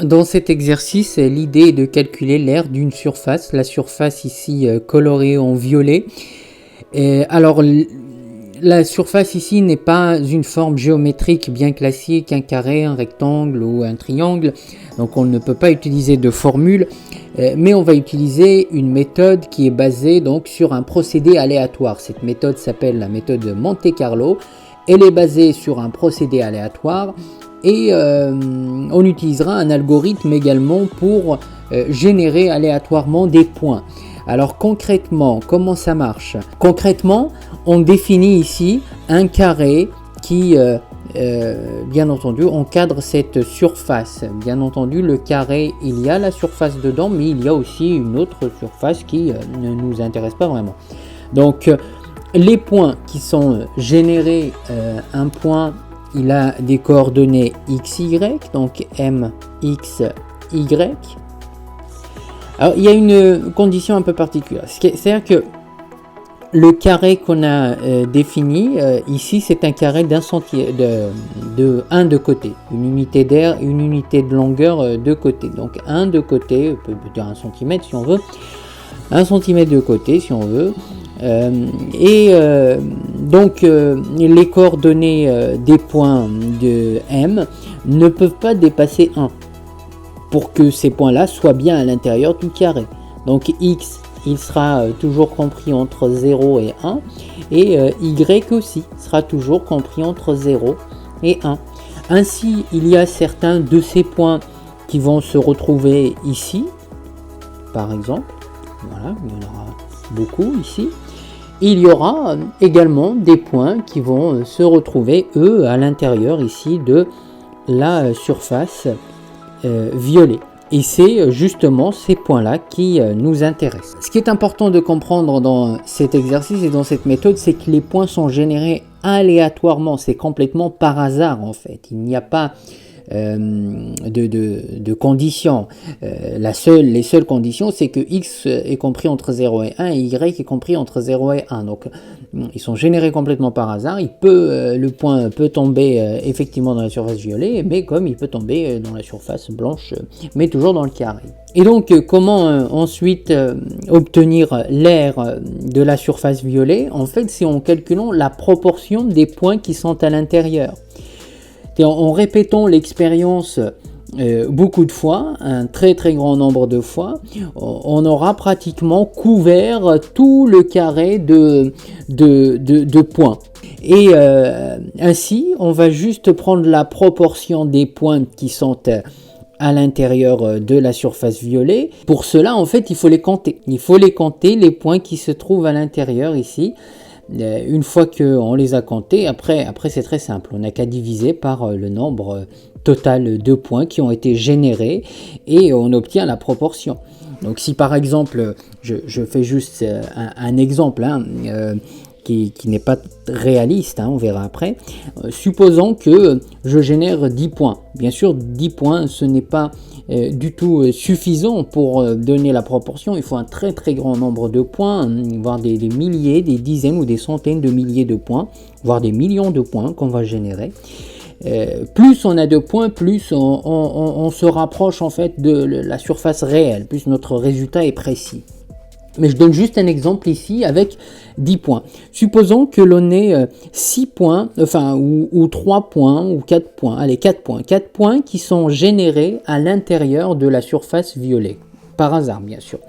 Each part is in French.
Dans cet exercice, l'idée est de calculer l'aire d'une surface, la surface ici colorée en violet. Alors, la surface ici n'est pas une forme géométrique bien classique, un carré, un rectangle ou un triangle, donc on ne peut pas utiliser de formule, mais on va utiliser une méthode qui est basée donc sur un procédé aléatoire. Cette méthode s'appelle la méthode de Monte-Carlo. Elle est basée sur un procédé aléatoire et on utilisera un algorithme également pour générer aléatoirement des points. Alors concrètement, comment ça marche? Concrètement, on définit ici un carré qui, bien entendu, encadre cette surface. Bien entendu, le carré, il y a la surface dedans, mais il y a aussi une autre surface qui ne nous intéresse pas vraiment. Donc, les points qui sont générés, un point, il a des coordonnées x, y, donc m, x, y. Alors, il y a une condition un peu particulière, c'est-à-dire que le carré qu'on a défini, ici, c'est un carré d'un centimètre, de 1 de côté, une unité d'aire, une unité de longueur de côté. Donc 1 de côté, on peut dire 1 centimètre si on veut, 1 centimètre de côté si on veut. Donc les coordonnées des points de M ne peuvent pas dépasser 1 pour que ces points-là soient bien à l'intérieur du carré. Donc X, il sera toujours compris entre 0 et 1, et Y aussi sera toujours compris entre 0 et 1. Ainsi, il y a certains de ces points qui vont se retrouver ici, par exemple. Voilà, il y en aura beaucoup ici. Il y aura également des points qui vont se retrouver, eux, à l'intérieur ici de la surface violet. Et c'est justement ces points-là qui nous intéressent. Ce qui est important de comprendre dans cet exercice et dans cette méthode, c'est que les points sont générés aléatoirement. C'est complètement par hasard en fait. Il n'y a pas de conditions. Les seules conditions, c'est que x est compris entre 0 et 1 et y est compris entre 0 et 1. Donc, ils sont générés complètement par hasard. Le point peut tomber effectivement dans la surface violet, mais comme il peut tomber dans la surface blanche, mais toujours dans le carré. Et donc, comment ensuite obtenir l'aire de la surface violet? En fait, c'est en calculant la proportion des points qui sont à l'intérieur. Et en répétant l'expérience beaucoup de fois, un très très grand nombre de fois, on aura pratiquement couvert tout le carré de points. Et ainsi, on va juste prendre la proportion des points qui sont à l'intérieur de la surface violet. Pour cela, en fait, il faut les compter. Il faut les compter, les points qui se trouvent à l'intérieur ici. Une fois qu'on les a comptés, après c'est très simple, on n'a qu'à diviser par le nombre total de points qui ont été générés et on obtient la proportion. Donc si par exemple, je fais juste un exemple qui n'est pas réaliste, on verra après, supposons que je génère 10 points. Bien sûr, 10 points, ce n'est pas du tout suffisant pour donner la proportion. Il faut un très très grand nombre de points, voire des milliers, des dizaines ou des centaines de milliers de points, voire des millions de points qu'on va générer. Plus on a de points, plus on se rapproche en fait de la surface réelle, plus notre résultat est précis. Mais je donne juste un exemple ici avec 10 points. Supposons que l'on ait 6 points, ou 3 points, ou 4 points. Allez, 4 points. 4 points qui sont générés à l'intérieur de la surface violet. Par hasard, bien sûr.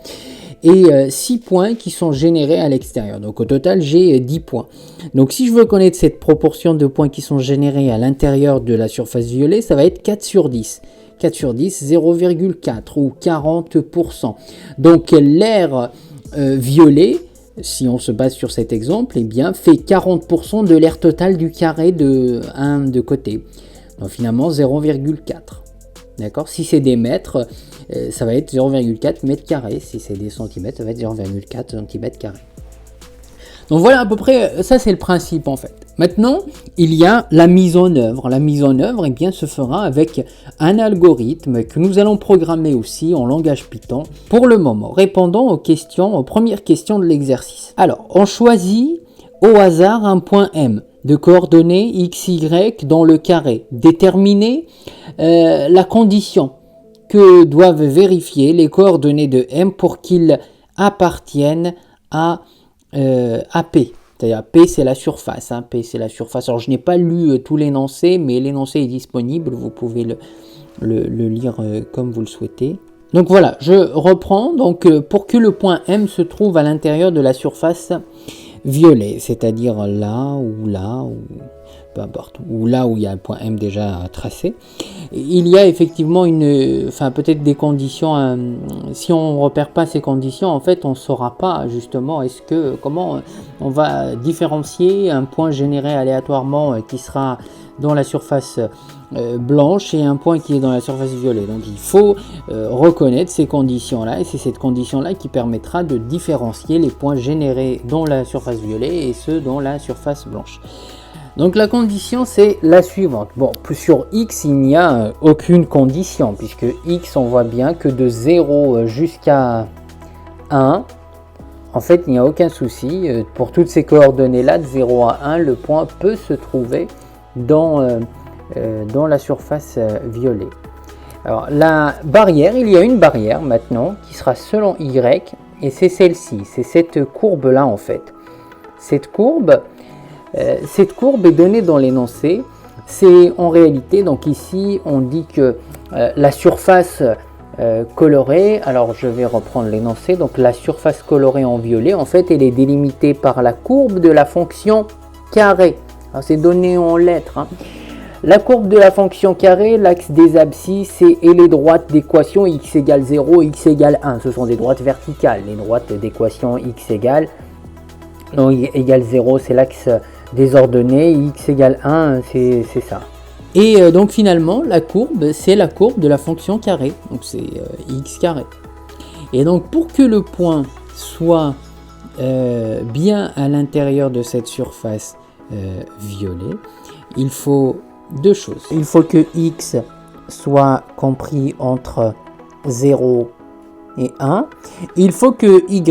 Et 6 points qui sont générés à l'extérieur. Donc au total, j'ai 10 points. Donc si je veux connaître cette proportion de points qui sont générés à l'intérieur de la surface violet, ça va être 4 sur 10. 4 sur 10, 0,4 ou 40%. Donc l'aire violet, si on se base sur cet exemple, fait 40% de l'aire totale du carré de 1 de côté. Donc finalement 0,4. D'accord? Si c'est des mètres, ça va être 0,4 mètres carrés. Si c'est des centimètres, ça va être 0,4 centimètres carrés. Donc voilà à peu près, ça c'est le principe en fait. Maintenant, il y a la mise en œuvre. La mise en œuvre se fera avec un algorithme que nous allons programmer aussi en langage Python. Pour le moment, répondons aux premières questions de l'exercice. Alors, on choisit au hasard un point M. de coordonnées x, y dans le carré. Déterminer la condition que doivent vérifier les coordonnées de M pour qu'ils appartiennent à P. C'est-à-dire P c'est la surface. Hein, P c'est la surface. Alors je n'ai pas lu tout l'énoncé, mais l'énoncé est disponible. Vous pouvez le lire comme vous le souhaitez. Donc voilà, je reprends. Donc pour que le point M se trouve à l'intérieur de la surface violet, c'est-à-dire là, ou peu importe, ou là où il y a un point M déjà tracé, il y a effectivement peut-être des conditions. Si on ne repère pas ces conditions, en fait, on ne saura pas justement comment on va différencier un point généré aléatoirement qui sera dans la surface blanche et un point qui est dans la surface violet. Donc il faut reconnaître ces conditions-là, et c'est cette condition-là qui permettra de différencier les points générés dans la surface violet et ceux dans la surface blanche. Donc la condition c'est la suivante. Bon, sur x il n'y a aucune condition, puisque x on voit bien que de 0 jusqu'à 1, en fait il n'y a aucun souci. Pour toutes ces coordonnées là, de 0 à 1, le point peut se trouver dans la surface violet. Alors la barrière, il y a une barrière maintenant qui sera selon y, et c'est celle-ci, c'est cette courbe là en fait. Cette courbe est donnée dans l'énoncé. C'est en réalité, donc ici on dit que la surface colorée, alors je vais reprendre l'énoncé, donc la surface colorée en violet, en fait elle est délimitée par la courbe de la fonction carré. Alors c'est donné en lettres. Hein. La courbe de la fonction carré, l'axe des abscisses et les droites d'équation x égale 0, x égale 1. Ce sont des droites verticales. Les droites d'équation x égale 0, c'est l'axe des ordonnées, x égale 1, c'est ça. Et donc finalement, la courbe, c'est la courbe de la fonction carré. Donc c'est x carré. Et donc pour que le point soit bien à l'intérieur de cette surface violet, il faut deux choses. Il faut que x soit compris entre 0 et 1. Il faut que y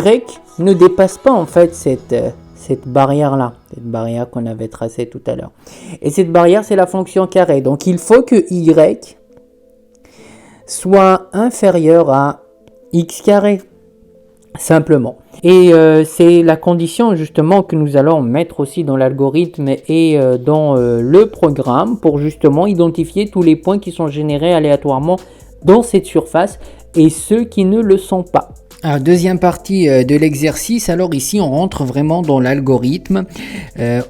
ne dépasse pas en fait cette barrière-là, cette barrière qu'on avait tracée tout à l'heure. Et cette barrière, c'est la fonction carré. Donc il faut que y soit inférieur à x carré, simplement. Et c'est la condition justement que nous allons mettre aussi dans l'algorithme et dans le programme pour justement identifier tous les points qui sont générés aléatoirement dans cette surface et ceux qui ne le sont pas. Alors, deuxième partie de l'exercice, alors ici on rentre vraiment dans l'algorithme,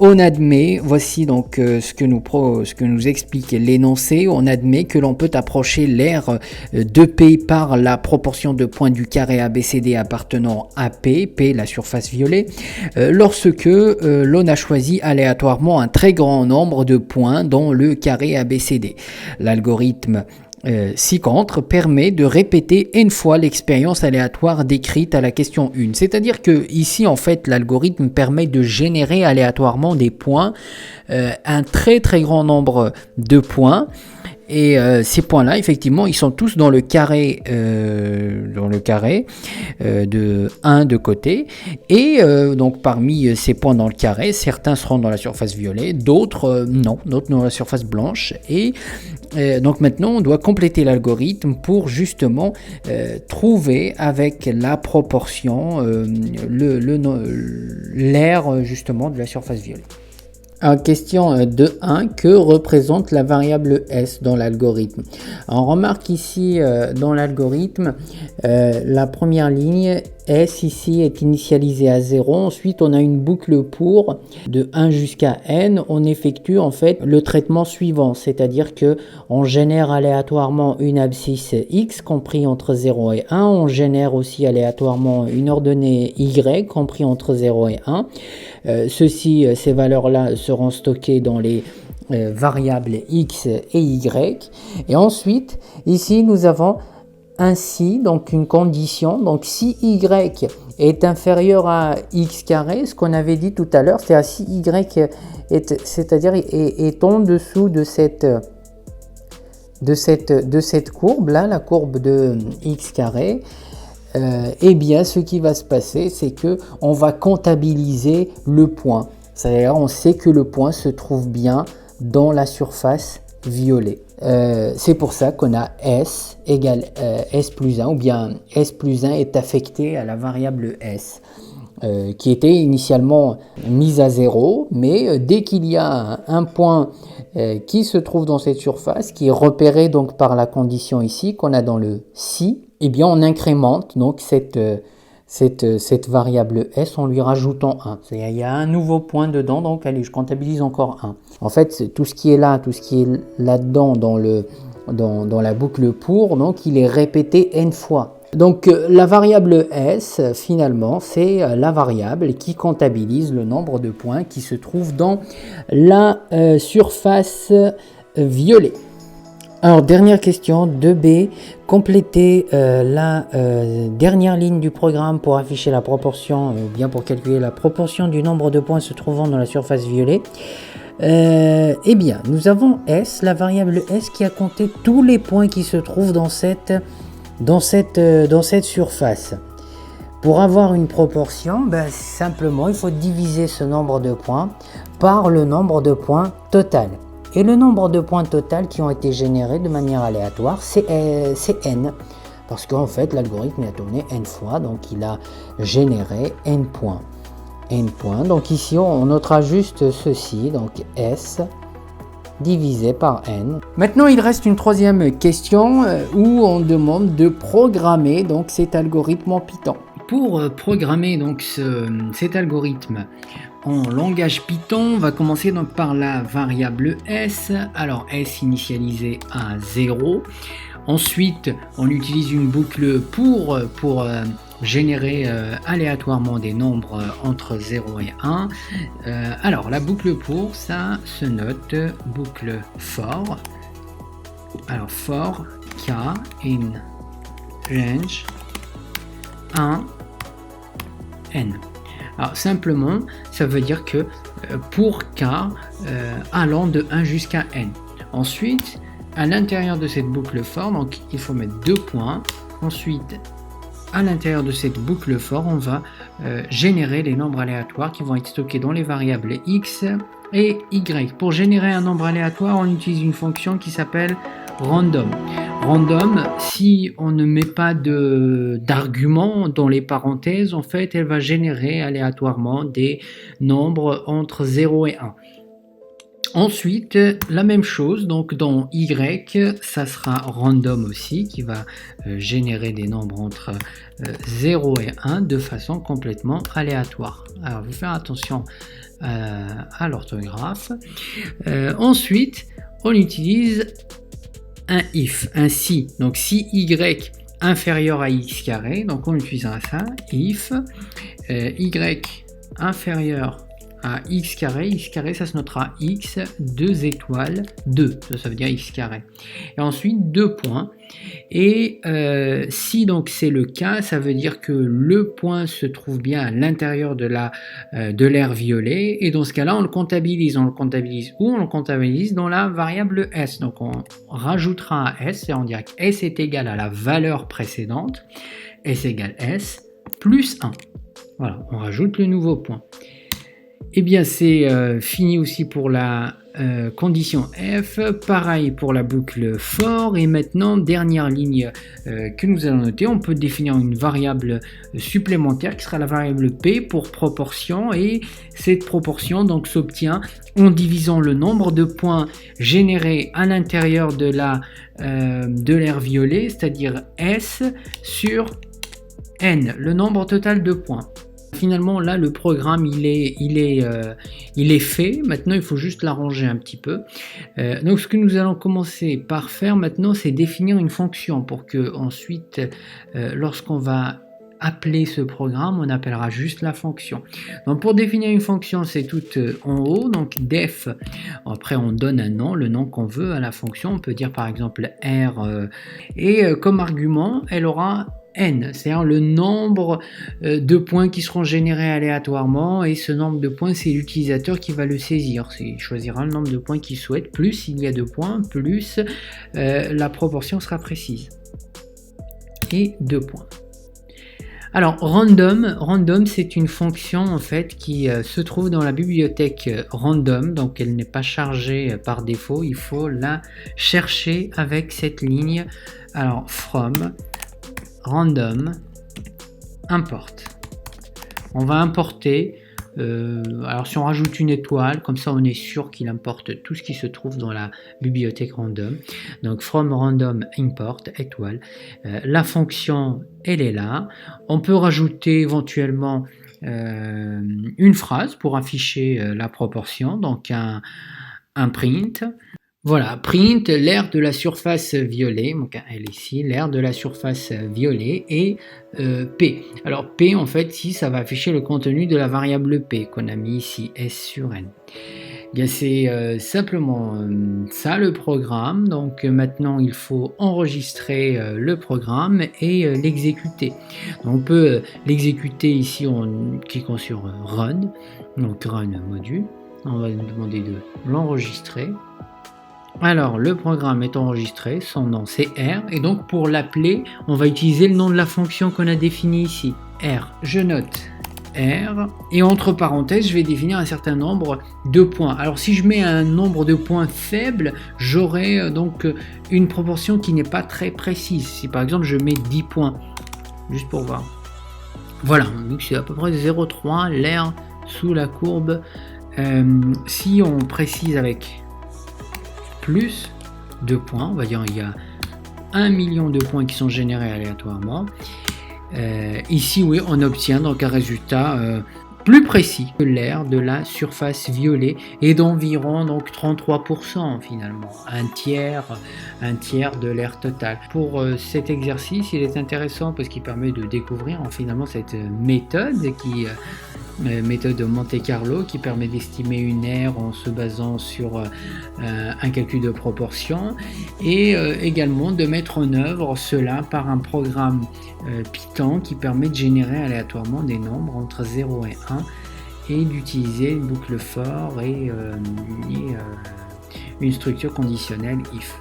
on admet, voici donc ce que nous explique l'énoncé, on admet que l'on peut approcher l'aire de P par la proportion de points du carré ABCD appartenant à P, P la surface violet, lorsque l'on a choisi aléatoirement un très grand nombre de points dans le carré ABCD. L'algorithme ci-contre permet de répéter une fois l'expérience aléatoire décrite à la question 1. C'est-à-dire que ici, en fait, l'algorithme permet de générer aléatoirement des points, un très très grand nombre de points. Et ces points-là, effectivement, ils sont tous dans le carré de 1 de côté. Et donc, parmi ces points dans le carré, certains seront dans la surface violet, d'autres non, d'autres dans la surface blanche. Et donc maintenant, on doit compléter l'algorithme pour justement trouver avec la proportion l'aire justement de la surface violet. Alors, question 2.1, que représente la variable S dans l'algorithme? On remarque ici dans l'algorithme, la première ligne S ici est initialisée à 0, ensuite on a une boucle pour de 1 jusqu'à N, on effectue en fait le traitement suivant, c'est-à-dire que on génère aléatoirement une abscisse X compris entre 0 et 1, on génère aussi aléatoirement une ordonnée Y compris entre 0 et 1, ces valeurs-là seront stockées dans les variables X et Y, et ensuite ici nous avons ainsi donc une condition, donc si y est inférieur à x carré, ce qu'on avait dit tout à l'heure, c'est à si y est en dessous de cette courbe là, la courbe de x carré, eh bien ce qui va se passer, c'est que on va comptabiliser le point. C'est-à-dire on sait que le point se trouve bien dans la surface violet. C'est pour ça qu'on a S égale S plus 1, ou bien S plus 1 est affecté à la variable S, qui était initialement mise à 0, mais dès qu'il y a un point qui se trouve dans cette surface, qui est repéré donc par la condition ici qu'on a dans le si, eh bien on incrémente donc cette variable S en lui rajoutant 1. C'est-à-dire il y a un nouveau point dedans, donc allez, je comptabilise encore 1. En fait, tout ce qui est là-dedans dans la boucle pour, donc il est répété n fois. Donc la variable S, finalement, c'est la variable qui comptabilise le nombre de points qui se trouvent dans la surface violet. Alors, dernière question, 2B, complétez la dernière ligne du programme pour afficher la proportion, ou bien pour calculer la proportion du nombre de points se trouvant dans la surface violet. Eh bien, nous avons S, la variable S qui a compté tous les points qui se trouvent dans cette surface. Pour avoir une proportion, simplement, il faut diviser ce nombre de points par le nombre de points total. Et le nombre de points total qui ont été générés de manière aléatoire, c'est n. Parce qu'en fait, l'algorithme a tourné n fois, donc il a généré n points. Donc ici, on notera juste ceci, donc S divisé par n. Maintenant, il reste une troisième question où on demande de programmer donc cet algorithme en Python. Pour programmer donc cet algorithme en langage Python, on va commencer donc par la variable S. Alors S initialisée à 0. Ensuite, on utilise une boucle pour générer aléatoirement des nombres entre 0 et 1. Alors la boucle pour, ça se note boucle for. Alors for k in range 1 n. Alors simplement, ça veut dire que pour k allant de 1 jusqu'à n. Ensuite, à l'intérieur de cette boucle for, donc il faut mettre 2 points. Ensuite, à l'intérieur de cette boucle for, on va générer les nombres aléatoires qui vont être stockés dans les variables x et y. Pour générer un nombre aléatoire, on utilise une fonction qui s'appelle random. Random, si on ne met pas d'argument dans les parenthèses, en fait, elle va générer aléatoirement des nombres entre 0 et 1. Ensuite, la même chose, donc dans Y, ça sera random aussi, qui va générer des nombres entre 0 et 1 de façon complètement aléatoire. Alors, il faut faire attention à l'orthographe. Ensuite, on utilise un if, un si. Donc, si Y inférieur à x carré, donc on utilisera ça, if Y inférieur à x carré ça se notera x 2 étoiles 2, ça veut dire x carré. Et ensuite 2 points. Et si donc c'est le cas, ça veut dire que le point se trouve bien à l'intérieur de l'aire violet. Et dans ce cas-là, on le comptabilise. On le comptabilise où? On le comptabilise dans la variable s. Donc on rajoutera à s et on dira que s est égal à la valeur précédente. S égale s plus 1. Voilà, on rajoute le nouveau point. Eh bien, c'est fini aussi pour la condition F, pareil pour la boucle for, et maintenant, dernière ligne que nous allons noter, on peut définir une variable supplémentaire qui sera la variable P pour proportion, et cette proportion donc s'obtient en divisant le nombre de points générés à l'intérieur de l'aire violet, c'est-à-dire S sur N, le nombre total de points. Finalement, là, le programme, il est fait. Maintenant, il faut juste l'arranger un petit peu. Donc, ce que nous allons commencer par faire maintenant, c'est définir une fonction pour que ensuite, lorsqu'on va appeler ce programme, on appellera juste la fonction. Donc, pour définir une fonction, c'est tout en haut. Donc, def. Après, on donne un nom, le nom qu'on veut à la fonction. On peut dire par exemple R. Et comme argument, elle aura n, c'est-à-dire le nombre de points qui seront générés aléatoirement, et ce nombre de points, c'est l'utilisateur qui va le saisir. Il choisira le nombre de points qu'il souhaite, plus il y a de points, plus la proportion sera précise. Et 2 points. Alors, random, c'est une fonction en fait qui se trouve dans la bibliothèque random, donc elle n'est pas chargée par défaut, il faut la chercher avec cette ligne. Alors, from random import. On va importer. Alors si on rajoute une étoile, comme ça on est sûr qu'il importe tout ce qui se trouve dans la bibliothèque random. Donc from random import étoile. La fonction elle est là. On peut rajouter éventuellement une phrase pour afficher la proportion, donc un print. Voilà, print l'aire de la surface violet, donc elle ici, l'aire de la surface violet et P. Alors P en fait ici ça va afficher le contenu de la variable P qu'on a mis ici, S sur N. Bien c'est simplement ça le programme, donc maintenant il faut enregistrer le programme et l'exécuter. On peut l'exécuter ici en cliquant sur Run, donc Run module, on va nous demander de l'enregistrer. Alors le programme est enregistré, son nom c'est R, et donc pour l'appeler, on va utiliser le nom de la fonction qu'on a définie ici, R. Je note R, et entre parenthèses, je vais définir un certain nombre de points. Alors si je mets un nombre de points faible, j'aurai donc une proportion qui n'est pas très précise. Si par exemple je mets 10 points, juste pour voir. Voilà, donc c'est à peu près 0,3 l'air sous la courbe. Si on précise avec plus de points, on va dire il y a 1 million de points qui sont générés aléatoirement. Ici, oui, on obtient donc un résultat plus précis que l'aire de la surface violet et d'environ donc 33% finalement, un tiers de l'aire totale. Pour cet exercice, il est intéressant parce qu'il permet de découvrir finalement cette méthode qui méthode de Monte Carlo qui permet d'estimer une aire en se basant sur un calcul de proportion et également de mettre en œuvre cela par un programme Python qui permet de générer aléatoirement des nombres entre 0 et 1 et d'utiliser une boucle for et une structure conditionnelle if.